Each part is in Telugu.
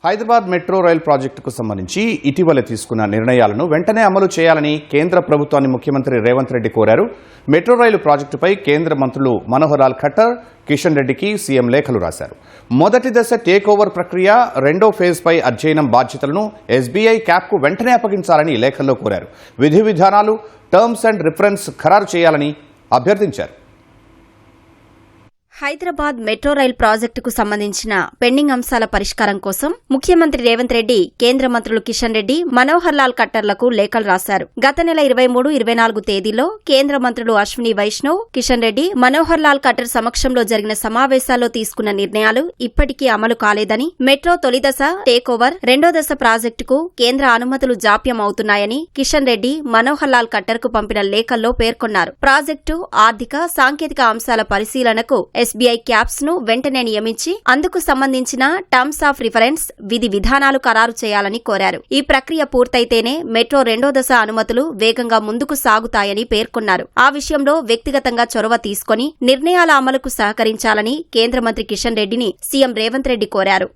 హైదరాబాద్ మెట్రో రైల్ ప్రాజెక్టుకు సంబంధించి ఇటీవల తీసుకున్న నిర్ణయాలను వెంటనే అమలు చేయాలని కేంద్ర ప్రభుత్వాన్ని ముఖ్యమంత్రి రేవంత్ రెడ్డి కోరారు. మెట్రో రైలు ప్రాజెక్టుపై కేంద్ర మంత్రులు మనోహర్ లాల్ ఖట్టర్, కిషన్ రెడ్డికి సీఎం లేఖలు రాశారు. మొదటి దశ టేక్ ఓవర్ ప్రక్రియ, రెండో ఫేజ్పై అధ్యయనం బాధ్యతలను ఎస్బీఐ క్యాప్కు వెంటనే అప్పగించాలని లేఖల్లో కోరారు. విధి విధానాలు, టర్మ్స్ అండ్ రిఫరెన్స్ ఖరారు చేయాలని అభ్యర్థించారు. హైదరాబాద్ మెట్రో రైల్ ప్రాజెక్టుకు సంబంధించిన పెండింగ్ అంశాల పరిష్కారం కోసం ముఖ్యమంత్రి రేవంత్ రెడ్డి కేంద్ర మంత్రులు కిషన్ రెడ్డి, మనోహర్ లాల్ ఖట్టర్లకు లేఖలు రాశారు. గత నెల 23, 24 తేదీల్లో కేంద్ర మంత్రులు అశ్విని వైష్ణవ్, కిషన్ రెడ్డి, మనోహర్ లాల్ ఖట్టర్ సమక్షంలో జరిగిన సమావేశాల్లో తీసుకున్న నిర్ణయాలు ఇప్పటికీ అమలు కాలేదని, మెట్రో తొలి దశ టేక్ ఓవర్, రెండో దశ ప్రాజెక్టుకు కేంద్ర అనుమతులు జాప్యం అవుతున్నాయని కిషన్ రెడ్డి, మనోహర్ లాల్ ఖట్టర్కు పంపిన లేఖల్లో పేర్కొన్నారు. ప్రాజెక్టు ఆర్థిక, సాంకేతిక అంశాల పరిశీలనకు ఎస్బీఐ క్యాప్స్ ను వెంటనే నియమించి అందుకు సంబంధించిన టర్మ్స్ ఆఫ్ రిఫరెన్స్, విధి విధానాలు ఖరారు చేయాలని కోరారు. ఈ ప్రక్రియ పూర్తయితేనే మెట్రో రెండో దశ అనుమతులు వేగంగా ముందుకు సాగుతాయని పేర్కొన్నారు. ఆ విషయంలో వ్యక్తిగతంగా చొరవ తీసుకుని నిర్ణయాల అమలుకు సహకరించాలని కేంద్ర మంత్రి కిషన్ రెడ్డిని సీఎం రేవంత్ రెడ్డి కోరారు.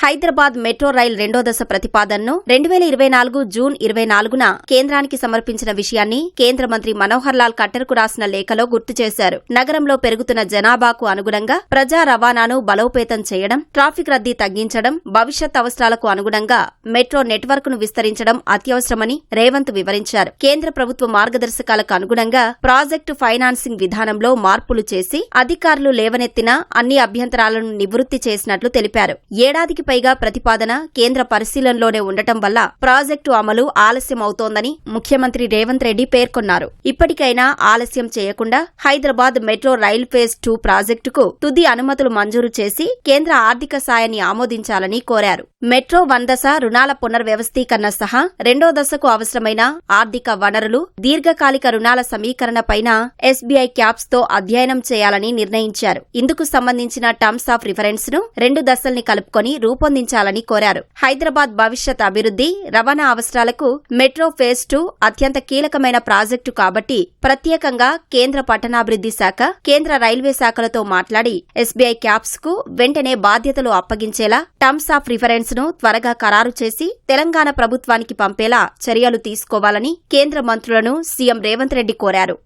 హైదరాబాద్ మెట్రో రైల్ రెండో దశ ప్రతిపాదనను 2024 జూన్ 24న కేంద్రానికి సమర్పించిన విషయాన్ని కేంద్ర మంత్రి మనోహర్ లాల్ ఖట్టర్కు రాసిన లేఖలో గుర్తు చేశారు. నగరంలో పెరుగుతున్న జనాభాకు అనుగుణంగా ప్రజా రవాణాను బలోపేతం చేయడం, ట్రాఫిక్ రద్దీ తగ్గించడం, భవిష్యత్ అవసరాలకు అనుగుణంగా మెట్రో నెట్వర్క్ ను విస్తరించడం అత్యవసరమని రేవంత్ వివరించారు. కేంద్ర ప్రభుత్వ మార్గదర్శకాలకు అనుగుణంగా ప్రాజెక్టు ఫైనాన్సింగ్ విధానంలో మార్పులు చేసి అధికారులు లేవనెత్తిన అన్ని అభ్యంతరాలను నివృత్తి చేసినట్లు తెలిపారు. ఏడాదికి పైగా ప్రతిపాదన కేంద్ర పరిశీలనలోనే ఉండటం వల్ల ప్రాజెక్టు అమలు ఆలస్యమవుతోందని ముఖ్యమంత్రి రేవంత్ రెడ్డి పేర్కొన్నారు. ఇప్పటికైనా ఆలస్యం చేయకుండా హైదరాబాద్ మెట్రో రైల్ ఫేజ్ 2 ప్రాజెక్టుకు తుది అనుమతులు మంజూరు చేసి కేంద్ర ఆర్థిక సాయాన్ని ఆమోదించాలని కోరారు. మెట్రో 1 దశ రుణాల పునర్వ్యవస్థీకరణ సహా రెండో దశకు అవసరమైన ఆర్థిక వనరులు, దీర్ఘకాలిక రుణాల సమీకరణపైన ఎస్బీఐ క్యాప్స్ తో అధ్యయనం చేయాలని నిర్ణయించారు. ఇందుకు సంబంధించిన టర్మ్స్ ఆఫ్ రిఫరెన్స్ ను 2 దశల్ని కలుపుకొని రూపొందించాలని కోరారు. హైదరాబాద్ భవిష్యత్ అభివృద్ధి, రవాణా అవసరాలకు మెట్రో ఫేజ్ 2 అత్యంత కీలకమైన ప్రాజెక్టు కాబట్టి ప్రత్యేకంగా కేంద్ర పట్టణాభివృద్ధి శాఖ, కేంద్ర రైల్వే శాఖలతో మాట్లాడి ఎస్బీఐ క్యాప్స్ కు వెంటనే బాధ్యతలు అప్పగించేలా టర్మ్స్ ఆఫ్ రిఫరెన్స్ ను త్వరగా ఖరారు చేసి తెలంగాణ ప్రభుత్వానికి పంపేలా చర్యలు తీసుకోవాలని కేంద్ర మంత్రులను సీఎం రేవంత్ రెడ్డి కోరారు.